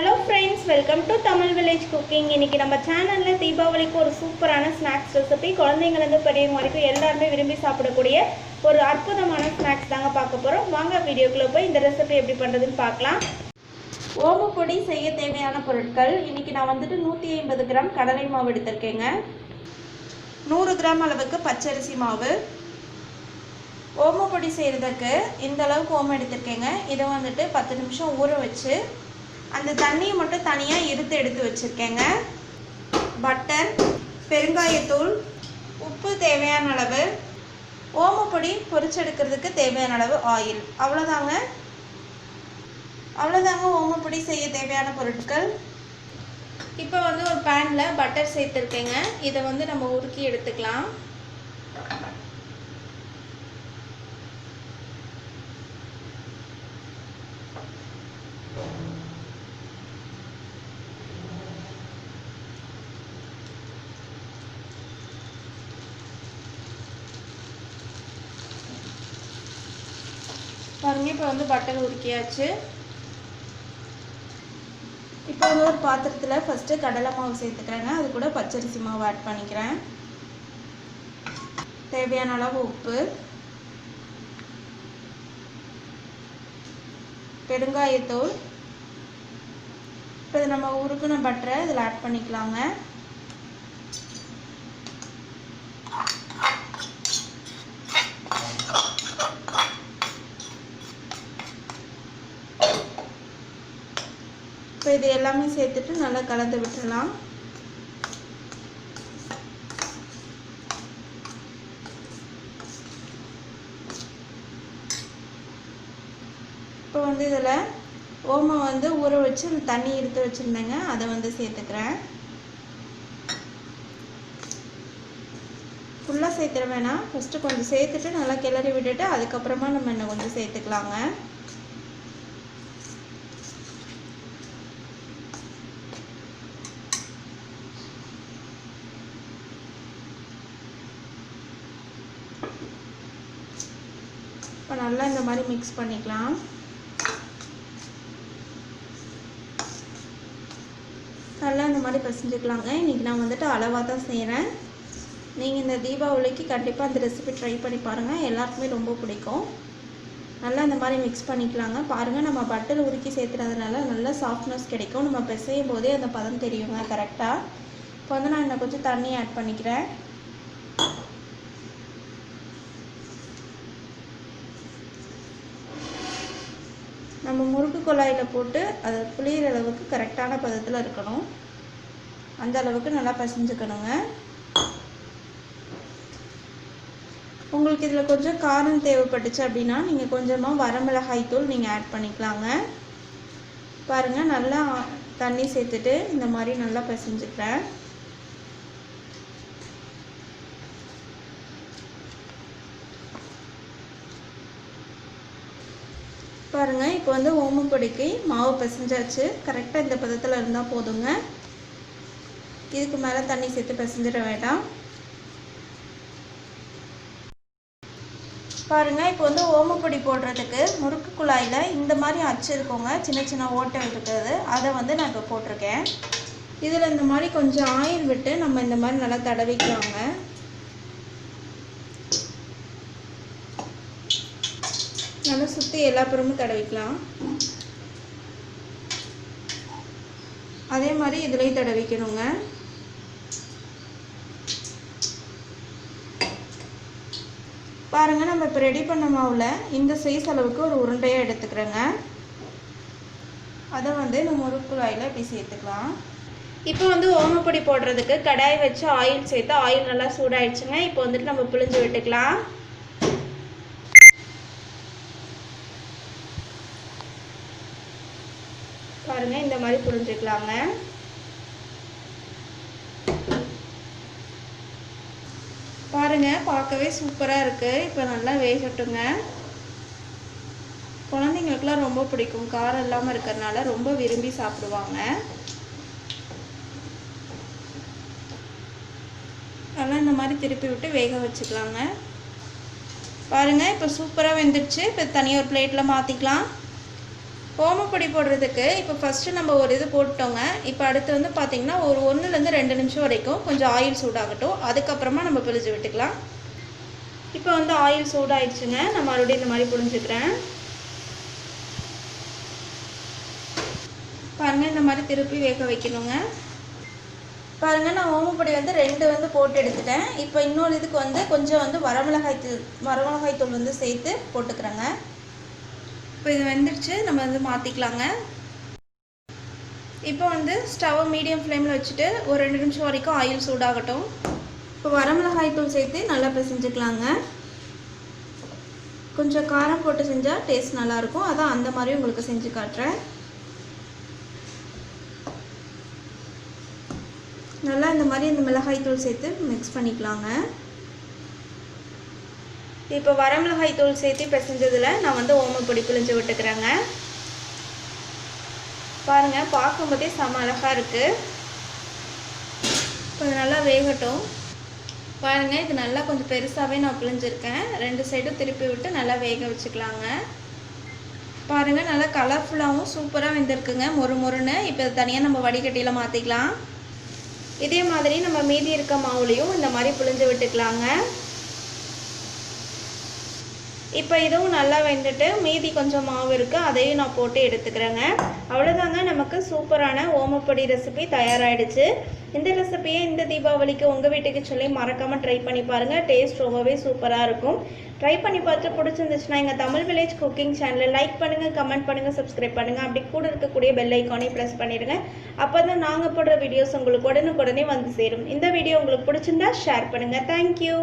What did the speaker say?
Hello friends, welcome to Tamil Village Cooking. இன்னைக்கு நம்ம சேனல்ல தீபாவளிக்கு ஒரு சூப்பரான ஸ்நாக்ஸ் ரெசிபி குழந்தைங்கல இருந்து பெரியவங்க வரைக்கும் எல்லாரும் விரும்பி சாப்பிடக்கூடிய ஒரு அற்புதமான ஸ்நாக்ஸ் தாங்க பார்க்க போறோம். வாங்க வீடியோக்குள்ள போய் இந்த ரெசிபி எப்படி பண்றதுன்னு பார்க்கலாம். ஓமப்பொடி செய்ய தேவையான பொருட்கள் இன்னைக்கு நான் வந்துட்டு 150 கிராம் கடலை மாவு எடுத்துர்க்கேங்க. 100 கிராம் அளவுக்கு பச்சரிசி மாவு. ஓமப்பொடி செய்யறதுக்கு இந்த அளவுக்கு ஓமம் எடுத்துர்க்கேங்க. இதை வந்துட்டு 10 நிமிஷம் ஊற வச்சு அந்த தண்ணியை மட்டும் தனியாக எடுத்து வச்சுருக்கேங்க. பட்டர், பெருங்காயத்தூள், உப்பு தேவையான அளவு, ஓமப்பொடி பொரிச்செடுக்கிறதுக்கு தேவையான அளவு ஆயில். அவ்வளோதாங்க ஓமப்பொடி செய்ய தேவையான பொருட்கள். இப்போ வந்து ஒரு பேனில் பட்டர் சேர்த்துருக்கேங்க. இதை வந்து நம்ம உருக்கி எடுத்துக்கலாம். பாருங்க, இப்போ வந்து பட்டர் உருக்கியாச்சு. இப்போ வந்து ஒரு பாத்திரத்தில் ஃபஸ்ட்டு கடலை மாவு சேர்த்துக்கிறேங்க. அது கூட பச்சரிசி மாவு ஆட் பண்ணிக்கிறேன். தேவையான அளவு உப்பு, பெருங்காயத்தூள். இப்போ இது நம்ம உருக்குன பட்டரை இதில் ஆட் பண்ணிக்கலாங்க. இப்போ இது எல்லாமே சேர்த்துட்டு நல்லா கலந்து விட்டுடலாம். இப்போ வந்து இதில் ஓமம் வந்து ஊற வச்சு அந்த தண்ணி எடுத்து வச்சுருந்தேங்க, அதை வந்து சேர்த்துக்கிறேன். ஃபுல்லாக சேர்த்துட வேணாம், ஃபஸ்ட்டு கொஞ்சம் சேர்த்துட்டு நல்லா கிளறி விட்டுட்டு அதுக்கப்புறமா நம்ம இன்னும் கொஞ்சம் சேர்த்துக்கலாங்க. இப்போ நல்லா இந்த மாதிரி மிக்ஸ் பண்ணிக்கலாம். நல்லா இந்த மாதிரி பசஞ்சுக்கலாங்க. இன்றைக்கி நான் வந்துட்டு அளவாக தான் செய்கிறேன். நீங்கள் இந்த தீபாவளிக்கு கண்டிப்பாக அந்த ரெசிபி ட்ரை பண்ணி பாருங்கள், எல்லாருக்குமே ரொம்ப பிடிக்கும். நல்லா இந்த மாதிரி மிக்ஸ் பண்ணிக்கலாங்க. பாருங்கள், நம்ம பட்டர் உருக்கி சேர்த்துறதுனால நல்லா சாஃப்ட்னஸ் கிடைக்கும். நம்ம பிசையும் போதே அந்த பதம் தெரியுங்க கரெக்டாக. இப்போ வந்து நான் இன்னும் கொஞ்சம் தண்ணி ஆட் பண்ணிக்கிறேன். நம்ம முறுக்கு குழாயில் போட்டு அதை புளியிற அளவுக்கு கரெக்டான பதத்தில் இருக்கணும். அந்த அளவுக்கு நல்லா பசைஞ்சுக்கணுங்க. உங்களுக்கு இதில் கொஞ்சம் காரம் தேவைப்பட்டுச்சு அப்படின்னா நீங்கள் கொஞ்சமாக வரமிளகாய் தூள் நீங்கள் ஆட் பண்ணிக்கலாங்க. பாருங்கள், நல்லா தண்ணி சேர்த்துட்டு இந்த மாதிரி நல்லா பசைஞ்சுக்கிறேன். பாருங்கள், இப்போ வந்து ஓமப்பொடிக்கு மாவு பிசைஞ்சாச்சு. கரெக்டாக இந்த பதத்தில் இருந்தால் போதுங்க. இதுக்கு மேலே தண்ணி சேர்த்து பிசைஞ்சிட வேண்டாம். பாருங்கள், இப்போ வந்து ஓமப்பொடி போடுறதுக்கு முறுக்கு குழாயில் இந்த மாதிரி அச்சு இருக்குங்க, சின்ன சின்ன ஓட்டை இருக்கிறது. அதை வந்து நான் இப்போ போட்டிருக்கேன். இதில் இந்த மாதிரி கொஞ்சம் ஆயில் விட்டு நம்ம இந்த மாதிரி நல்லா தடவிக்கலாங்க. நல்லா சுற்றி எல்லா புறமும் தடவிக்கலாம். அதே மாதிரி இதுலேயும் தடவிக்கணுங்க. பாருங்கள், நம்ம இப்போ ரெடி பண்ண மாவில் இந்த சைஸ் அளவுக்கு ஒரு உருண்டையாக எடுத்துக்கிறேங்க. அதை வந்து நம்ம முறுக்குழாயில் இப்படி சேர்த்துக்கலாம். இப்போ வந்து ஓமப்பொடி போடுறதுக்கு கடாய் வச்சு ஆயில் சேர்த்து ஆயில் நல்லா சூடாயிடுச்சுங்க. இப்போ வந்துட்டு நம்ம பிழிஞ்சு விட்டுக்கலாம். பாருங்க, இந்த மாதிரி புரிஞ்சுக்கலாங்க. பாருங்க, பார்க்கவே சூப்பராக இருக்குது. இப்போ நல்லா வேகட்டுங்க. குழந்தைங்களுக்குலாம் ரொம்ப பிடிக்கும், காரம் இல்லாமல் இருக்கிறதுனால ரொம்ப விரும்பி சாப்பிடுவாங்க. நல்லா இந்த மாதிரி திருப்பி விட்டு வேக வச்சுக்கலாங்க. பாருங்கள், இப்போ சூப்பராக வெந்துடுச்சு. இப்போ தனியாக ஒரு பிளேட்டில் மாற்றிக்கலாம். ஓமப்பொடி போடுறதுக்கு இப்போ ஃபஸ்ட்டு நம்ம ஒரு இது போட்டோங்க. இப்போ அடுத்து வந்து பார்த்திங்கன்னா ஒரு 1லேருந்து 2 நிமிஷம் வரைக்கும் கொஞ்சம் ஆயில் சூடாகட்டும். அதுக்கப்புறமா நம்ம பிழிஞ்சு விட்டுக்கலாம். இப்போ வந்து ஆயில் சூடாயிடுச்சுங்க. நான் மறுபடியும் இந்த மாதிரி புழிஞ்சுக்கிறேன். பாருங்கள், இந்த மாதிரி திருப்பி வேக வைக்கணுங்க. பாருங்கள், நான் ஓமப்பொடி வந்து 2 வந்து போட்டு எடுத்துட்டேன். இப்போ இன்னொரு இதுக்கு வந்து கொஞ்சம் வந்து வரமிளகாய் தூள் வந்து சேர்த்து போட்டுக்கிறேங்க. இப்போ இது வெந்துடுச்சு, நம்ம வந்து மாற்றிக்கலாங்க. இப்போ வந்து ஸ்டவ்வை மீடியம் ஃப்ளேமில் வச்சுட்டு ஒரு 2 நிமிஷம் வரைக்கும் ஆயில் சூடாகட்டும். இப்போ வரமிளகாய் தூள் சேர்த்து நல்லா பிசைஞ்சுக்கலாங்க. கொஞ்சம் காரம் போட்டு செஞ்சால் டேஸ்ட் நல்லாயிருக்கும். அதான் அந்த மாதிரி உங்களுக்கு செஞ்சு காட்டுறேன். நல்லா இந்த மாதிரி இந்த மிளகாய் தூள் சேர்த்து மிக்ஸ் பண்ணிக்கலாங்க. இப்போ வரமிளகாய் தூள் சேர்த்து பிசைஞ்சதில் நான் வந்து ஓமப்பொடி பிழிஞ்சு விட்டுக்கிறேங்க. பாருங்கள், பார்க்கும்போதே செம அழகாக இருக்குது. இப்போ இது நல்லா வேகட்டும். பாருங்கள், இது நல்லா கொஞ்சம் பெருசாகவே நான் பிழிஞ்சிருக்கேன். 2 சைடும் திருப்பி விட்டு நல்லா வேக வச்சுக்கலாங்க. பாருங்கள், நல்லா கலர்ஃபுல்லாகவும் சூப்பராக வெந்திருக்குங்க, மொறு மொறுன்னு. இப்போ இது தனியாக நம்ம வடிகட்டியில் மாற்றிக்கலாம். இதே மாதிரி நம்ம மீதி இருக்க மாவுலையும் இந்த மாதிரி பிழிஞ்சு விட்டுக்கலாங்க. இப்போ இதுவும் நல்லா வெந்துட்டு மீதி கொஞ்சம் மாவு இருக்குது, அதையும் நான் போட்டு எடுத்துக்கிறேங்க. அவ்வளோதாங்க, நமக்கு சூப்பரான ஓமப்பொடி ரெசிபி தயாராகிடுச்சு. இந்த ரெசிபியை இந்த தீபாவளிக்கு உங்கள் வீட்டுக்கு சொல்லி மறக்காமல் ட்ரை பண்ணி பாருங்கள். டேஸ்ட் ரொம்பவே சூப்பராக இருக்கும். ட்ரை பண்ணி பார்த்துட்டு பிடிச்சிருந்துச்சுன்னா எங்கள் தமிழ் வில்லேஜ் குக்கிங் சேனலை லைக் பண்ணுங்கள், கமெண்ட் பண்ணுங்கள், சப்ஸ்கிரைப் பண்ணுங்கள். அப்படி கூட இருக்கக்கூடிய பெல் ஐக்கானையும் ப்ரெஸ் பண்ணிடுங்க. அப்போ தான் நாங்கள் போடுற வீடியோஸ் உங்களுக்கு உடனுக்குடனே வந்து சேரும். இந்த வீடியோ உங்களுக்கு பிடிச்சிருந்தா ஷேர் பண்ணுங்கள். தேங்க்யூ.